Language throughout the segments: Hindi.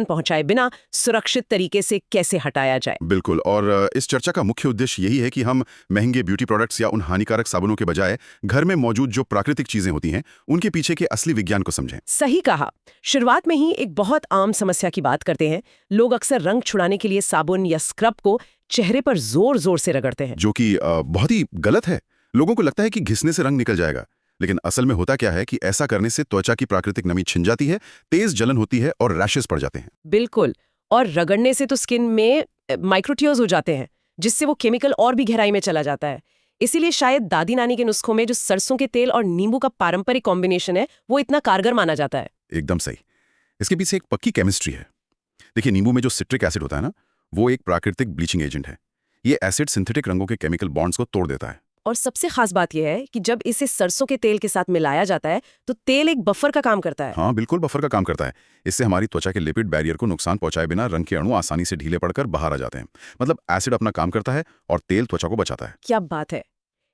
पहुंचाए बिना सुरक्षित तरीके से कैसे हटाया जाए। बिल्कुल, और इस चर्चा का मुख्य उद्देश्य यही है कि हम महंगे ब्यूटी प्रोडक्ट्स या उन हानिकारक साबुनों के बजाय घर में मौजूद जो प्राकृतिक चीजें होती हैं उनके पीछे के असली विज्ञान को समझें। सही कहा। शुरुआत में ही एक बहुत आम समस्या की बात करते हैं। लोग अक्सर रंग छुड़ाने के लिए साबुन या स्क्रब को चेहरे पर जोर जोर से रगड़ते हैं, जो कि बहुत ही गलत है। लोगों को लगता है कि घिसने से रंग निकल जाएगा, लेकिन असल में होता क्या है कि ऐसा करने से त्वचा की प्राकृतिक नमी छिन जाती है, तेज जलन होती है और रैशेस पड़ जाते हैं। बिल्कुल। और रगड़ने से तो स्किन में माइक्रोटियोज हो जाते हैं, जिससे वो केमिकल और भी गहराई में चला जाता है। इसीलिए शायद दादी नानी के नुस्खों में जो सरसों के तेल और नींबू का पारंपरिक कॉम्बिनेशन है वो इतना कारगर माना जाता है। एकदम सही। इसके पीछे एक पक्की केमिस्ट्री है। देखिए, नींबू में जो सिट्रिक एसिड होता है ना, वो एक प्राकृतिक ब्लीचिंग एजेंट है। ये एसिड सिंथेटिक रंगों के केमिकल बॉन्ड्स को तोड़ देता है। और सबसे खास बात यह है कि जब इसे सरसों के तेल के साथ मिलाया जाता है तो तेल एक बफर का काम करता है। हाँ, बिल्कुल बफर का काम करता है। इससे हमारी त्वचा के लिपिड बैरियर को नुकसान पहुंचाए बिना रंग के अणु आसानी से ढीले पड़कर बाहर आ जाते हैं। मतलब एसिड अपना काम करता है और तेल त्वचा को बचाता है। क्या बात है।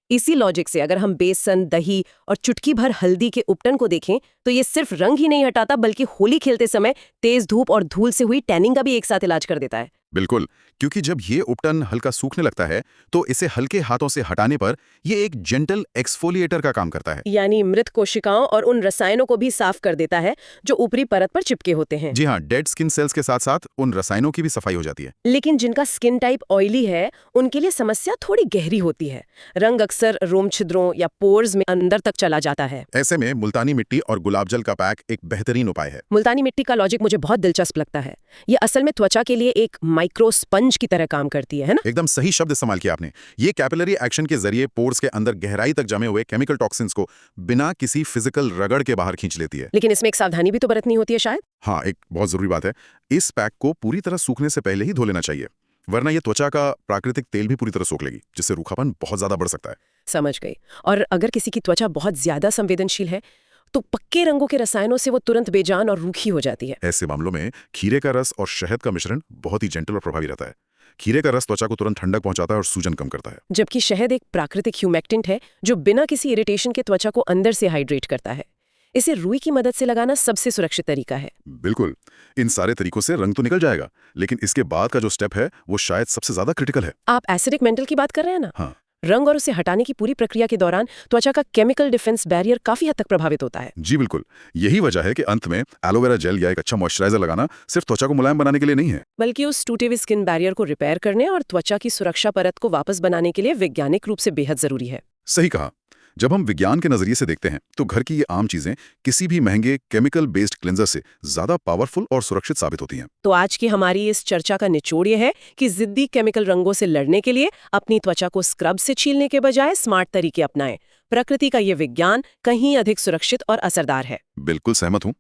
इसी लॉजिक से अगर हम बेसन, दही और चुटकी भर हल्दी के उपटन को देखें तो ये सिर्फ रंग ही नहीं हटाता बल्कि होली खेलते समय तेज धूप और धूल से हुई टैनिंग का भी एक साथ इलाज कर देता है। बिल्कुल, क्योंकि जब ये उपटन हल्का सूखने लगता है तो इसे हल्के हाथों से हटाने पर ये एक जेंटल एक्सफोलिएटर का काम करता है। यानी मृत कोशिकाओं और उन रसायनों को भी साफ कर देता है जो ऊपरी परत पर चिपके होते हैं। जी हाँ, डेड स्किन सेल्स के साथ साथ उन रसायनों की भी सफाई हो जाती है। लेकिन जिनका स्किन टाइप ऑयली है उनके लिए समस्या थोड़ी गहरी होती है। रंग अक्सर रोम छिद्रों या पोर्स में अंदर तक चला जाता है। ऐसे में मुल्तानी मिट्टी और गुलाब जल का पैक एक बेहतरीन उपाय है। मुल्तानी मिट्टी का लॉजिक मुझे बहुत दिलचस्प लगता है। ये असल में त्वचा के लिए एक माइक्रो स्पंज की तरह काम करती है ना? एकदम सही शब्द इस्तेमाल किया आपने। ये कैपिलरी एक्शन के जरिए पोर्स के अंदर गहराई तक जमे हुए केमिकल टॉक्सिन्स को बिना किसी फिजिकल रगड़ के बाहर खींच लेती है। लेकिन इसमें एक सावधानी भी तो बरतनी होती है शायद। हाँ, एक बहुत जरूरी बात है। इस पैक को पूरी तरह सूखने से पहले ही धो लेना चाहिए, वरना ये त्वचा का प्राकृतिक तेल भी पूरी तरह सोख लेगी, जिससे रूखापन बहुत ज्यादा बढ़ सकता है। समझ गई। और अगर किसी की त्वचा बहुत ज्यादा संवेदनशील है तो पक्के रंगों के रसायनों से वो तुरंत बेजान और रूखी हो जाती है। ऐसे मामलों में खीरे का रस और शहद का मिश्रण बहुत ही जेंटल और प्रभावी रहता है। खीरे का रस त्वचा को तुरंत ठंडक पहुंचाता है और सूजन कम करता है, जबकि शहद एक प्राकृतिक ह्यूमेक्टेंट है जो बिना किसी इरिटेशन के त्वचा को अंदर से हाइड्रेट करता है। इसे रुई की मदद से लगाना सबसे सुरक्षित तरीका है। बिल्कुल। इन सारे तरीकों से रंग तो निकल जाएगा, लेकिन इसके बाद का जो स्टेप है वो शायद सबसे ज्यादा क्रिटिकल है। आप एसिडिक मेंटल की बात कर रहे हैं ना? हाँ रंग और उसे हटाने की पूरी प्रक्रिया के दौरान त्वचा का केमिकल डिफेंस बैरियर काफी हद तक प्रभावित होता है। जी बिल्कुल। यही वजह है कि अंत में एलोवेरा जेल या एक अच्छा मॉइस्चराइजर लगाना सिर्फ त्वचा को मुलायम बनाने के लिए नहीं है, बल्कि उस टूटे हुए स्किन बैरियर को रिपेयर करने और त्वचा की सुरक्षा परत को वापस बनाने के लिए वैज्ञानिक रूप से बेहद जरूरी है। सही कहा। जब हम विज्ञान के नजरिए से देखते हैं तो घर की ये आम चीजें किसी भी महंगे केमिकल बेस्ड क्लिंजर से ज्यादा पावरफुल और सुरक्षित साबित होती हैं। तो आज की हमारी इस चर्चा का निचोड़ ये है कि जिद्दी केमिकल रंगों से लड़ने के लिए अपनी त्वचा को स्क्रब से छीलने के बजाय स्मार्ट तरीके अपनाएं। प्रकृति का ये विज्ञान कहीं अधिक सुरक्षित और असरदार है। बिल्कुल सहमत हूँ।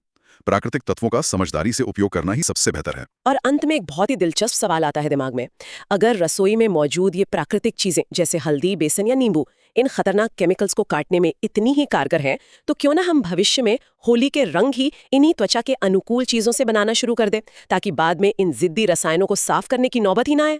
प्राकृतिक तत्वों का समझदारी से उपयोग करना ही सबसे बेहतर है। और अंत में एक बहुत ही दिलचस्प सवाल आता है दिमाग में। अगर रसोई में मौजूद ये प्राकृतिक चीजें जैसे हल्दी, बेसन या नींबू इन खतरनाक केमिकल्स को काटने में इतनी ही कारगर हैं, तो क्यों ना हम भविष्य में होली के रंग ही इन्हीं त्वचा के अनुकूल चीजों से बनाना शुरू कर दें, ताकि बाद में इन जिद्दी रसायनों को साफ करने की नौबत ही ना आए।